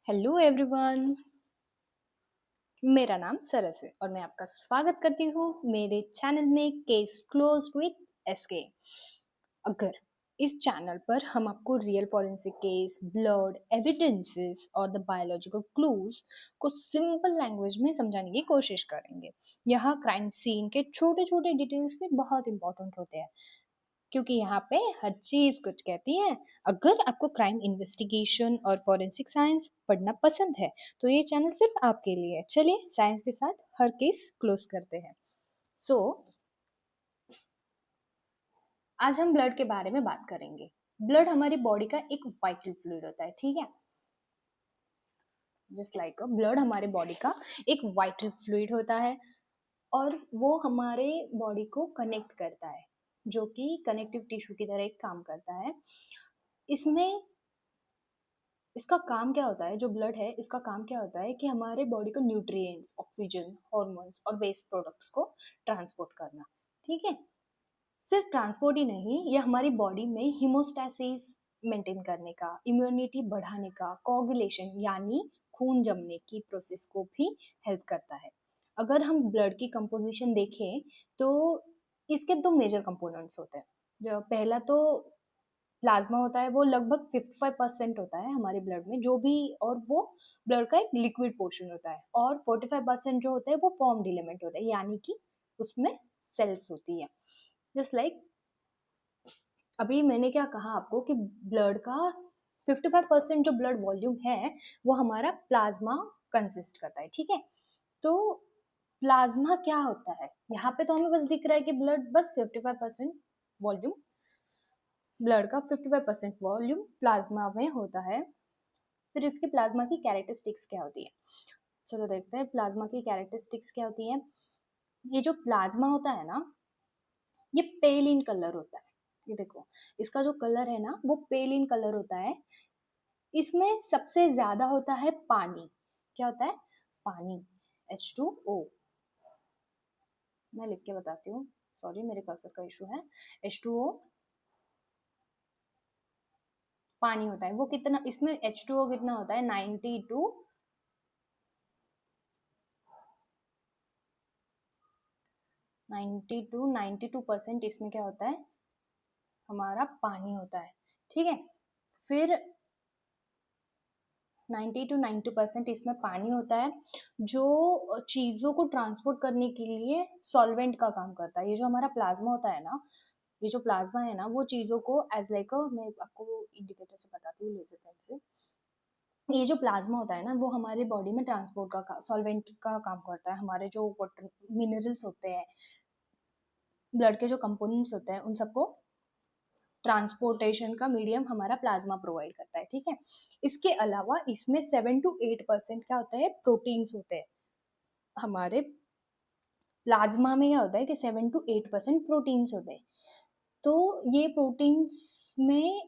Hello everyone. मेरा नाम सरस है और मैं आपका स्वागत करती हूँ मेरे चैनल में केस क्लोज विद एसके। अगर इस चैनल पर हम आपको real forensic case, blood evidences और द बायोलॉजिकल क्लूज को सिंपल लैंग्वेज में समझाने की कोशिश करेंगे। यहाँ क्राइम सीन के छोटे छोटे डिटेल्स भी बहुत इंपॉर्टेंट होते हैं, क्योंकि यहाँ पे हर चीज कुछ कहती है। अगर आपको क्राइम इन्वेस्टिगेशन और फॉरेंसिक साइंस पढ़ना पसंद है तो ये चैनल सिर्फ आपके लिए है। चलिए साइंस के साथ हर केस क्लोज करते हैं। सो आज हम ब्लड के बारे में बात करेंगे। ब्लड हमारी बॉडी का एक वाइटल फ्लूइड होता है, ठीक है। जस्ट लाइक ब्लड हमारे बॉडी का एक वाइटल फ्लूइड होता है और वो हमारे बॉडी को कनेक्ट करता है, जो कि कनेक्टिव टिश्यू की तरह एक काम करता है। इसमें इसका काम क्या होता है, जो ब्लड है इसका काम क्या होता है कि हमारे बॉडी को न्यूट्रिएंट्स, ऑक्सीजन, हार्मोन्स और वेस्ट प्रोडक्ट्स को ट्रांसपोर्ट करना, ठीक है। सिर्फ ट्रांसपोर्ट ही नहीं, ये हमारी बॉडी में हीमोस्टैसिस मेंटेन करने का, इम्यूनिटी बढ़ाने का, कोगुलेशन यानी खून जमने की प्रोसेस को भी हेल्प करता है। अगर हम ब्लड की कंपोजिशन देखें तो इसके दो मेजर कंपोनेंट्स होते हैं। जो पहला तो प्लाज्मा होता है, वो लगभग 55% होता है हमारे ब्लड में जो भी, और वो ब्लड का एक लिक्विड पोर्शन होता है। और 45% जो होता है वो फॉर्म्ड एलिमेंट होता है, यानी कि उसमें सेल्स होती है। जस्ट लाइक अभी मैंने क्या कहा आपको कि ब्लड का 55% जो ब्लड वॉल्यूम है वो हमारा प्लाज्मा कंसिस्ट करता है, ठीक है। तो प्लाज्मा क्या होता है, यहाँ पे तो हमें बस दिख रहा है कि ब्लड बस 55% वॉल्यूम, ब्लड का 55% वॉल्यूम प्लाज्मा में होता है। फिर इसके प्लाज्मा की कैरेक्टरिस्टिक्स क्या होती है, चलो देखते हैं प्लाज्मा की कैरेक्टरिस्टिक्स क्या होती है। ये जो प्लाज्मा होता है ना, ये पेल इन कलर होता है। ये देखो, इसका जो कलर है ना वो पेल इन कलर होता है। इसमें सबसे ज्यादा होता है पानी। क्या होता है? पानी, H2O। मैं लिख के बताती हूँ, सॉरी मेरे कर्सर का इशू है। H2O पानी होता है। वो कितना, इसमें H2O कितना होता है? 92% इसमें क्या होता है? हमारा पानी होता है, ठीक है। फिर 90 to 90% इसमें पानी होता है, जो चीजों को ट्रांसपोर्ट करने के लिए सॉल्वेंट का काम करता है। ये जो हमारा प्लाज्मा होता है ना, ये जो प्लाज्मा है ना, वो चीजों को एज लाइक, मैं आपको इंडिकेटर से बताती हूँ, लेजर पेन से। ये जो प्लाज्मा होता है ना वो हमारे बॉडी में ट्रांसपोर्ट का, सॉल्वेंट का काम करता है। हमारे जो वाटर मिनरल्स होते हैं, ब्लड के जो कंपोनेंट्स होते हैं, उन सबको ट्रांसपोर्टेशन का मीडियम हमारा प्लाज्मा प्रोवाइड करता है, ठीक है। इसके अलावा इसमें 7 to 8% क्या होता है? प्रोटीन्स होते हैं। हमारे प्लाज्मा में क्या होता है कि 7 to 8% प्रोटीन्स होते हैं। तो ये प्रोटीन्स में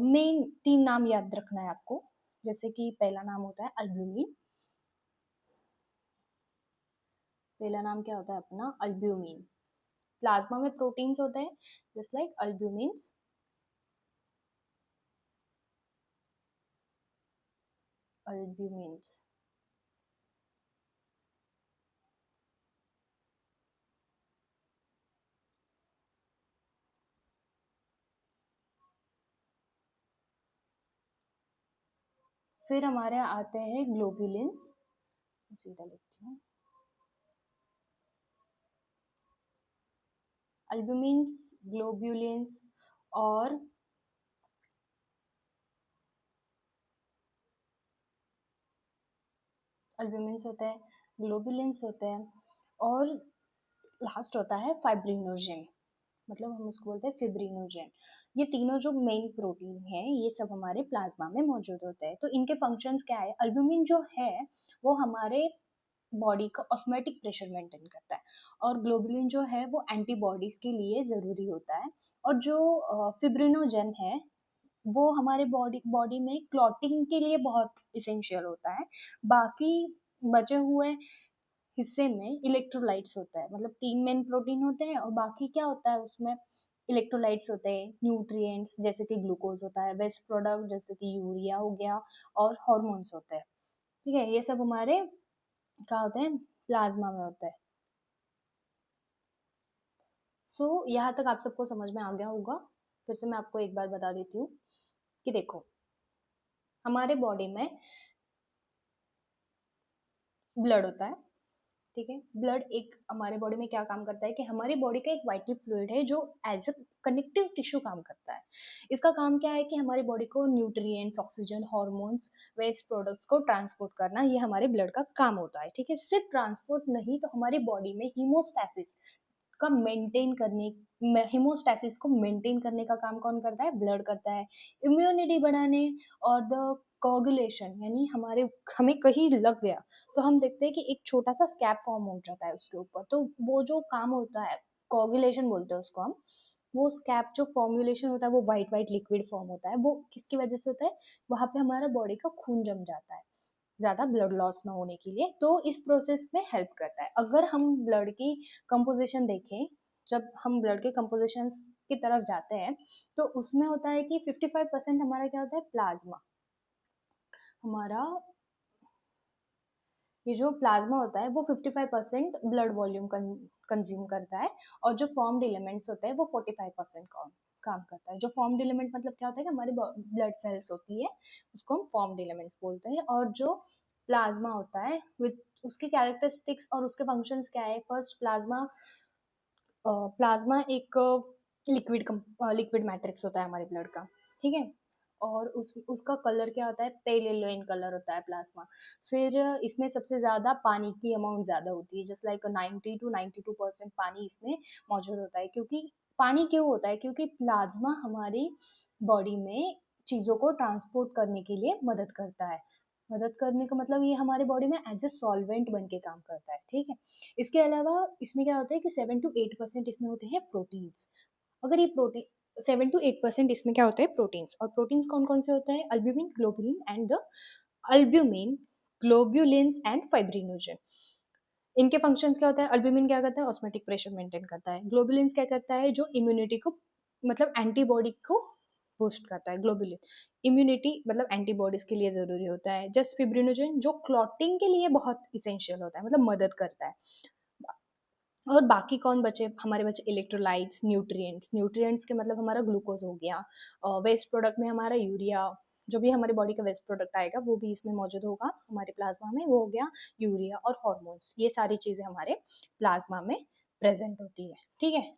मेन 3 नाम याद रखना है आपको। जैसे कि पहला नाम होता है अल्ब्यूमिन। पहला नाम क्या होता है अपना? अल्ब्यूमिन। प्लाज्मा में प्रोटीन्स होते हैं, जस्ट लाइक अल्ब्यूमिन्स, अल्ब्यूमिन्स। फिर हमारे आते हैं ग्लोब्युलिन्स। सीधा लिखती हूँ, अल्ब्यूमिन्स, ग्लोब्युलिन्स और अल्ब्यूमिन्स होता है, ग्लोब्युलिन्स होते हैं, और लास्ट होता है फाइब्रिनोजेन। मतलब हम उसको बोलते हैं फिब्रिनोजेन। ये तीनों जो मेन प्रोटीन है ये सब हमारे प्लाज्मा में मौजूद होते हैं। तो इनके फंक्शंस क्या है? अल्ब्यूमिन जो है वो हमारे बॉडी का ऑस्मेटिक प्रेशर मेंटेन करता है, और ग्लोबुलिन जो है वो एंटीबॉडीज के लिए जरूरी होता है। और जो फिब्रिनोजेन है वो हमारे बॉडी बॉडी में क्लॉटिंग के लिए बहुत इसेंशियल होता है। बाकी बचे हुए हिस्से में इलेक्ट्रोलाइट्स होता है। मतलब 3 मेन प्रोटीन होते हैं और बाकी क्या होता है उसमें? इलेक्ट्रोलाइट्स होते हैं, न्यूट्रिएंट्स जैसे कि ग्लूकोज होता है, वेस्ट प्रोडक्ट जैसे कि यूरिया हो गया, और हार्मोन्स होते हैं। ठीक है, ये सब हमारे क्या होते हैं, प्लाज्मा में होता है। यहाँ तक आप सबको समझ में आ गया होगा। फिर से मैं आपको एक बार बता देती हूँ कि देखो, हमारे बॉडी में ब्लड होता है। ठीक है, ब्लड एक हमारे बॉडी में क्या काम करता है कि हमारी बॉडी का एक वाइटल फ्लूइड है जो एज अ कनेक्टिव टिश्यू काम करता है। इसका काम क्या है कि हमारी बॉडी को nutrients, oxygen, hormones, waste products को ट्रांसपोर्ट करना, ये हमारे ब्लड का काम होता है। ठीक है, सिर्फ ट्रांसपोर्ट नहीं, तो हमारी बॉडी में हीमोस्टैसिस का मेंटेन करने हीमोस्टैसिस को मेंटेन करने का काम कौन करता है, ब्लड करता है। इम्यूनिटी बढ़ाने और द कोगुलेशन, यानी हमारे हमें कहीं लग गया तो हम देखते हैं कि एक छोटा सा स्कैब फॉर्म हो जाता है उसके ऊपर, तो वो जो काम होता है, कोगुलेशन बोलते हैं उसको हम। वो स्कैब जो फॉर्मुलेशन होता है, वो वाइट वाइट लिक्विड फॉर्म होता है, वो किसकी वजह से होता है, वहां पे हमारा बॉडी का खून जम जाता है ज़्यादा ब्लड लॉस ना होने के लिए, तो इस प्रोसेस में हेल्प करता है। अगर हम ब्लड की कंपोजिशन देखें, जब हम ब्लड के कंपोजिशन की तरफ जाते हैं, तो उसमें होता है कि 55% हमारा क्या होता है, प्लाज्मा। हमारा ये जो प्लाज्मा होता है वो 55% ब्लड वॉल्यूम कंज्यूम करता है, और जो फॉर्म्ड एलिमेंट्स होते हैं वो 45% काम करता है। जो फॉर्म्ड एलिमेंट मतलब क्या होता है कि हमारी ब्लड सेल्स होती है, उसको हम फॉर्म्ड एलिमेंट्स बोलते हैं। और जो प्लाज्मा होता है विद उसके कैरेक्टरिस्टिक्स और उसके फंक्शंस क्या है, फर्स्ट प्लाज्मा, प्लाज्मा एक लिक्विड लिक्विड मैट्रिक्स होता है हमारे ब्लड का। ठीक है, और उसका कलर क्या होता है, पेल येलो इन कलर होता है प्लाज्मा। फिर इसमें सबसे ज्यादा पानी की अमाउंट ज्यादा होती है, जस्ट लाइक 90 to 92% पानी इसमें मौजूद होता है। क्योंकि पानी क्यों होता है, क्योंकि प्लाज्मा हमारी बॉडी में चीजों को ट्रांसपोर्ट करने के लिए मदद करता है। मदद करने का मतलब ये हमारे बॉडी में एज ए सॉल्वेंट बन के काम करता है। ठीक है, इसके अलावा इसमें क्या होता है कि 7 to 8% इसमें होते हैं प्रोटीन्स। अगर ये प्रोटीन 7 to 8% इसमें क्या होता है, प्रोटीन्स। और प्रोटीन्स कौन कौन से होते हैं, albumin, globulin and the albumin, globulins and fibrinogen. इनके फंक्शंस क्या होता है, अल्ब्यूमिन क्या करता है, ऑस्मेटिक प्रेशर मेंटेन करता है। ग्लोबुलिन्स क्या करता है, जो इम्यूनिटी को मतलब एंटीबॉडी को बूस्ट करता है। ग्लोबुलिन इम्यूनिटी मतलब एंटीबॉडीज के लिए जरूरी होता है। जस्ट फिब्रिनोजन जो क्लॉटिंग के लिए बहुत इसेंशियल होता है, मतलब मदद करता है। और बाकी कौन बचे, हमारे बचे इलेक्ट्रोलाइट्स, न्यूट्रिएंट्स। न्यूट्रिएंट्स के मतलब हमारा ग्लूकोज हो गया, वेस्ट प्रोडक्ट में हमारा यूरिया, जो भी हमारे बॉडी का वेस्ट प्रोडक्ट आएगा वो भी इसमें मौजूद होगा हमारे प्लाज्मा में, वो हो गया यूरिया। और हॉर्मोन्स, ये सारी चीजें हमारे प्लाज्मा में प्रेजेंट होती है। ठीक है,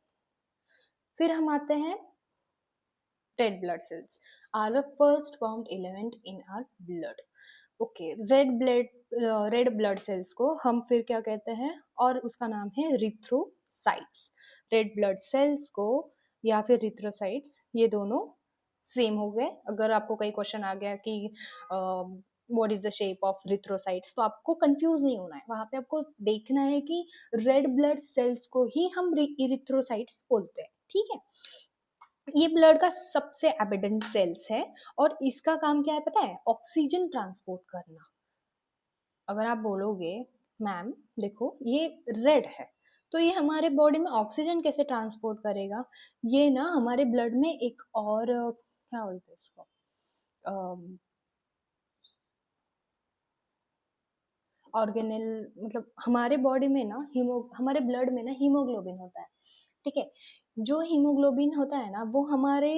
फिर हम आते हैं, red blood cells are the first formed element in our blood. Okay, red blood sales को हम फिर क्या कहते हैं, और उसका नाम है रिथ्रोसाइट्स। रेड ब्लड सेल्स को या फिर रिथ्रोसाइट्स, ये दोनों सेम हो गए। अगर आपको कोई क्वेश्चन आ गया कि what is the shape of erythrocytes, तो आपको कंफ्यूज नहीं होना है, वहां पे आपको देखना है कि रेड ब्लड सेल्स को ही हम इरिथ्रोसाइट्स बोलते हैं। ठीक है, ये ब्लड का सबसे एबिडेंट सेल्स है, और इसका काम क्या है पता है, ऑक्सीजन ट्रांसपोर्ट करना। अगर आप बोलोगे मैम देखो ये रेड है, तो ये हमारे बॉडी में ऑक्सीजन कैसे ट्रांसपोर्ट करेगा, ये ना हमारे ब्लड में एक और क्या बोलते हैं इसको, ऑर्गेनल, मतलब हमारे बॉडी में ना हमारे ब्लड में ना हीमोग्लोबिन होता है। ठीक है, जो हीमोग्लोबिन होता है ना, वो हमारे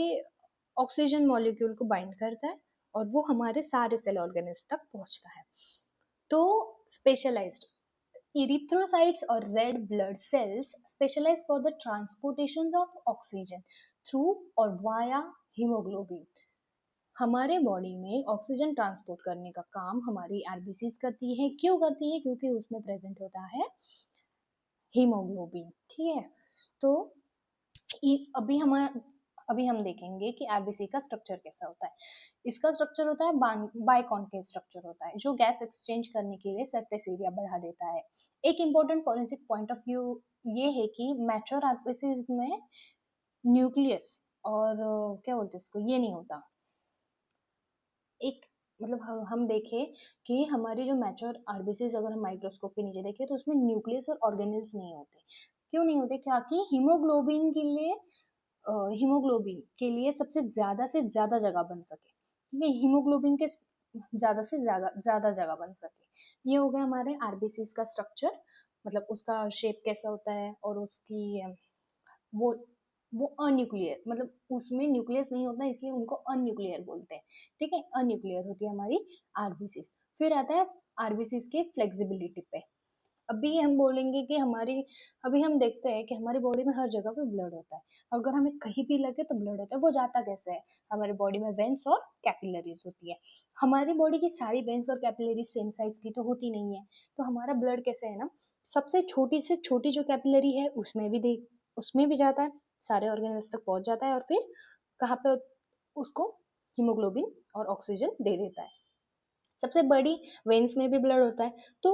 ऑक्सीजन मॉलिक्यूल को बाइंड करता है, और वो हमारे सारे सेल ऑर्गेन्स तक पहुंचता है। तो स्पेशलाइज्ड इरिथ्रोसाइट्स और red blood cells specialize for the transportation of oxygen through और वाया हीमोग्लोबिन। हमारे बॉडी में ऑक्सीजन ट्रांसपोर्ट करने का काम हमारी आरबीसीज करती है। क्यों करती है, क्योंकि उसमें प्रेजेंट होता है हीमोग्लोबिन। ठीक है, तो अभी हम देखेंगे कि आरबीसी का स्ट्रक्चर कैसा होता है। इसका स्ट्रक्चर होता है बाइकॉन्केव स्ट्रक्चर होता है, जो गैस एक्सचेंज करने के लिए सरफेस एरिया बढ़ा देता है। एक important forensic point of view ये है कि मैच्योर आरबीसीज में न्यूक्लियस और क्या बोलते हैं उसको, ये नहीं होता। एक मतलब हम देखें कि हमारी जो मैच्योर आरबीसीज अगर हम माइक्रोस्कोप के नीचे देखें, तो उसमें न्यूक्लियस और ऑर्गेनल्स नहीं होते। क्यों नहीं होते, क्या कि हीमोग्लोबिन के लिए हीमोग्लोबिन के लिए सबसे ज़्यादा से ज़्यादा जगह बन सके, ठीक है? हीमोग्लोबिन के ज़्यादा से ज़्यादा ज़्यादा जगह बन सके। ये हो गया हमारे आरबीसीज़ का स्ट्रक्चर, मतलब उसका शेप कैसा होता है और उसकी वो वो अन्यूक्लियर, मतलब उसमें न्यूक्लियस नहीं होता इसलिए उनको अन्यूक्लियर बोलते हैं, ठीक है? अन्यूक्लियर होती है हमारी आरबीसीज़। फिर आता है आरबीसीज़ के फ्लेक्सिबिलिटी पे। अभी हम बोलेंगे कि हमारी अभी हम देखते हैं कि हमारी बॉडी में हर जगह पे ब्लड होता है। अगर हमें कहीं भी लगे तो ब्लड होता है। वो जाता कैसे है? हमारी बॉडी में वेन्स और कैपिलरीज होती है। हमारी बॉडी की सारी वेन्स और कैपिलरीज सेम साइज की तो होती नहीं है। तो हमारा ब्लड कैसे है ना, सबसे छोटी से छोटी जो कैपिलरी है उसमें भी जाता है, सारे ऑर्गेनल्स तक पहुंच जाता है और फिर कहाँ पे उसको हीमोग्लोबिन और ऑक्सीजन दे देता है। सबसे बड़ी वेन्स में भी ब्लड होता है। तो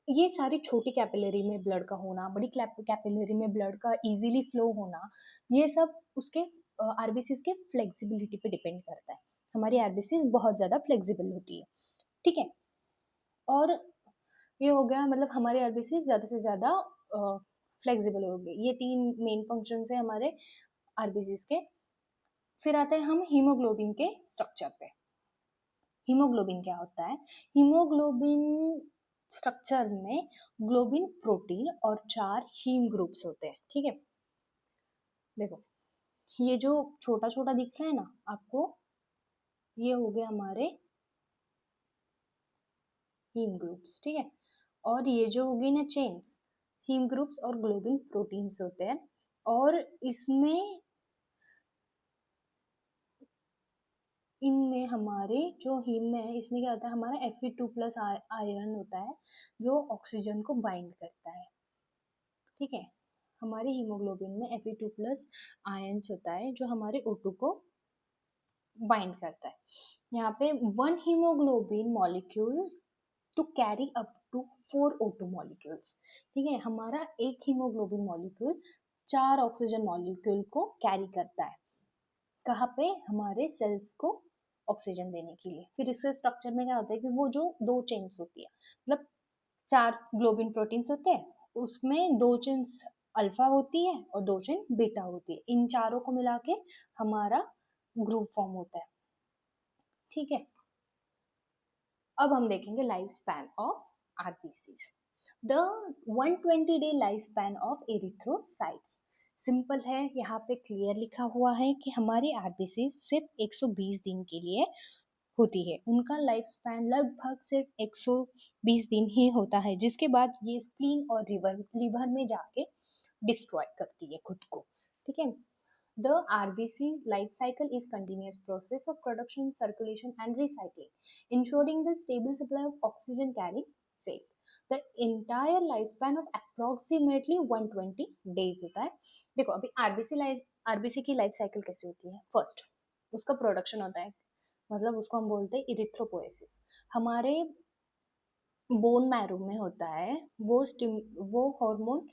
ये सारी छोटी कैपिलरी में ब्लड का होना, बड़ी कैपिलरी में ब्लड का इजीली फ्लो होना, ये सब उसके आरबीसीज के फ्लेक्सिबिलिटी पे डिपेंड करता है। हमारी आरबीसीज बहुत ज़्यादा फ्लेक्सिबल होती है, ठीक है? और ये हो गया, मतलब हमारे आरबीसीज ज़्यादा से ज़्यादा फ्लेक्सिबल हो गए। ये 3 मेन फंक्शन है हमारे आरबीसीज के। फिर आते हैं हम हीमोग्लोबिन के स्ट्रक्चर पे। हीमोग्लोबिन क्या होता है? हीमोग्लोबिन स्ट्रक्चर में ग्लोबिन प्रोटीन और 4 हीम ग्रुप्स होते हैं, ठीक है? देखो, ये जो छोटा छोटा दिख रहा है ना आपको, ये हो गए हमारे हीम ग्रुप्स, ठीक है? और ये जो होगी ना चेन्स, हीम ग्रुप्स और ग्लोबिन प्रोटीन्स होते हैं। और इसमें इनमें हमारे जो हीम में है, इसमें क्या होता है, हमारा Fe2+ आयरन होता है जो ऑक्सीजन को बाइंड करता है, ठीक है? हमारे हीमोग्लोबिन में Fe2+ आयंस होता है जो हमारे O2 को बाइंड करता है। यहाँ पे 1 hemoglobin molecule to carry up to 4 O2 molecules, ठीक है? हमारा एक हीमोग्लोबिन मॉलिक्यूल 4 ऑक्सीजन मॉलिक्यूल को कैरी करता है। कहाँ पे? हमारे सेल्स को ऑक्सीजन देने के लिए। फिर इसके स्ट्रक्चर में क्या होता है कि वो जो 2 चेन्स होती है, मतलब 4 ग्लोबिन प्रोटीन्स होते हैं, उसमें 2 चेन्स अल्फा होती है और 2 चेन बीटा होती है। इन चारों को मिला के हमारा ग्रुप फॉर्म होता है, ठीक है? अब हम देखेंगे life span of RBCs. The 120-day life span of erythrocytes. Simple है, यहाँ पे क्लियर लिखा हुआ है कि हमारी आरबीसी सिर्फ 120 दिन के लिए होती है। उनका लाइफ स्पैन लगभग सिर्फ 120 दिन ही होता है, जिसके बाद ये स्प्लीन और लिवर में जाके डिस्ट्रॉय करती है खुद को, ठीक है? The RBC life cycle is continuous process of production, circulation and recycling, ensuring the stable supply of oxygen carrying cells. The entire lifespan of approximately 120 days होता है। देखो, अभी आरबीसी की लाइफ साइकिल कैसे होती है? फर्स्ट उसका प्रोडक्शन होता है, मतलब उसको हम बोलते हैं इरिथ्रोपोएसिस। हमारे बोन मैरो में होता है, वो हार्मोन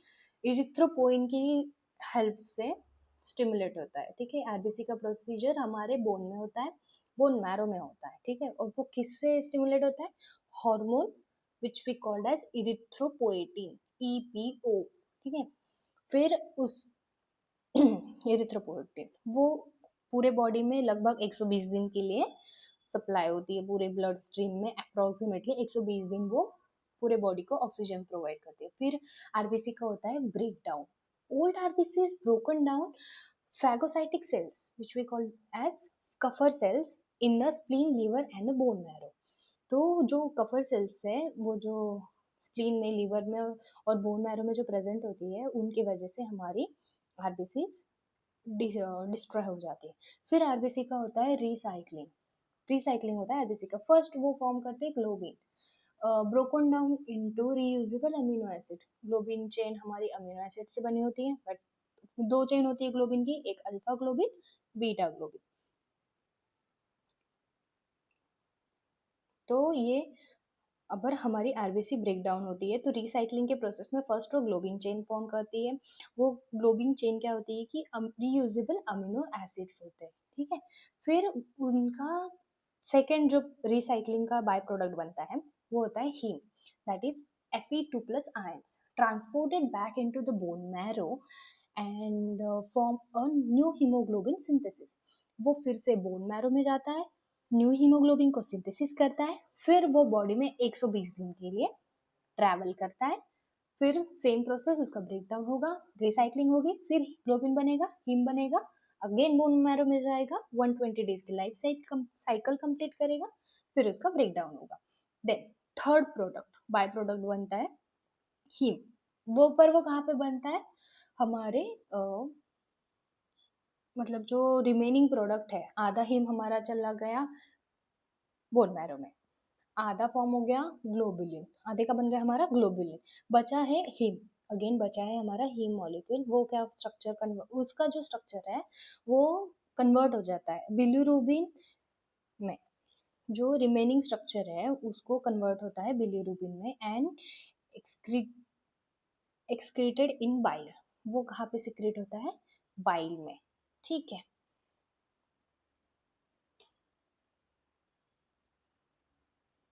इरिथ्रोपोइन की हेल्प से स्टिमुलेट होता है, ठीक है? आरबीसी का प्रोसीजर हमारे बोन में होता है, बोन मैरो में होता है, ठीक है? और वो किससे स्टिमुलेट होता है? Hormone which we called as erythropoietin, EPO, ठीक है? फिर उस एरिथ्रोपोइटिन वो पूरे बॉडी में लगभग 120 दिन के लिए सप्लाई होती है। पूरे ब्लड स्ट्रीम में अप्रोक्सीमेटली 120 दिन वो पूरे बॉडी को ऑक्सीजन प्रोवाइड करती है। फिर आरबीसी का होता है break down. Old RBC is broken down phagocytic cells which we call as Kupffer cells in the spleen, liver and bone marrow। तो जो कफर सेल्स है, वो जो स्प्लीन में, लीवर में और बोन मैरो में जो प्रेजेंट होती है, उनकी वजह से हमारी आरबीसी डिस्ट्रॉय हो जाती है। फिर आरबीसी का होता है रिसाइकलिंग। रिसाइकलिंग होता है आरबीसी का। फर्स्ट वो फॉर्म करते हैं globin, broken down into reusable amino acid. Globin chain हमारी अमीनो एसिड से बनी होती है, बट 2 चेन होती है ग्लोबिन की, एक अल्फा ग्लोबिन, बीटा ग्लोबिन। तो ये अगर हमारी आरबीसी ब्रेक डाउन होती है तो रिसाइकलिंग के प्रोसेस में फर्स्ट वो ग्लोबिन चेन फॉर्म करती है। वो ग्लोबिन चेन क्या होती है कि रीयूजेबल अमीनो एसिड्स होते हैं, ठीक है? फिर उनका सेकेंड जो रिसाइकलिंग का बाय प्रोडक्ट बनता है वो होता है heme, that is Fe2+ ions transported back into the bone marrow and form a new hemoglobin synthesis. वो फिर से बोन मैरो में जाता है, न्यू हीमोग्लोबिन को सिंथेसिस करता है, फिर वो बॉडी में 120 दिन के लिए ट्रैवल करता है। फिर सेम प्रोसेस, उसका ब्रेकडाउन होगा, रिसाइकलिंग होगी, फिर ग्लोबिन बनेगा, हीम बनेगा, अगेन बोन मैरो में जाएगा, 120 डेज की लाइफ साइकिल कंप्लीट करेगा, फिर उसका ब्रेकडाउन होगा। Then third product, by product बनता है हीम। वो कहाँ पे बनता है? हमारे मतलब जो रिमेनिंग प्रोडक्ट है, आधा हीम हमारा चला गया बोन मैरो में, आधा फॉर्म हो गया ग्लोबुलिन, आधे का बन गया हमारा ग्लोबुलिन, बचा है हीम। अगेन बचा है हमारा हीम मॉलिक्यूल। वो क्या स्ट्रक्चर, उसका जो स्ट्रक्चर है वो कन्वर्ट हो जाता है बिलीरुबिन में। जो रिमेनिंग स्ट्रक्चर है उसको कन्वर्ट होता है बिलीरुबिन में एंड एक्सक्रीटेड इन बाइल। वो कहाँ पे सिक्रेट होता है? बाइल में। ठीक है।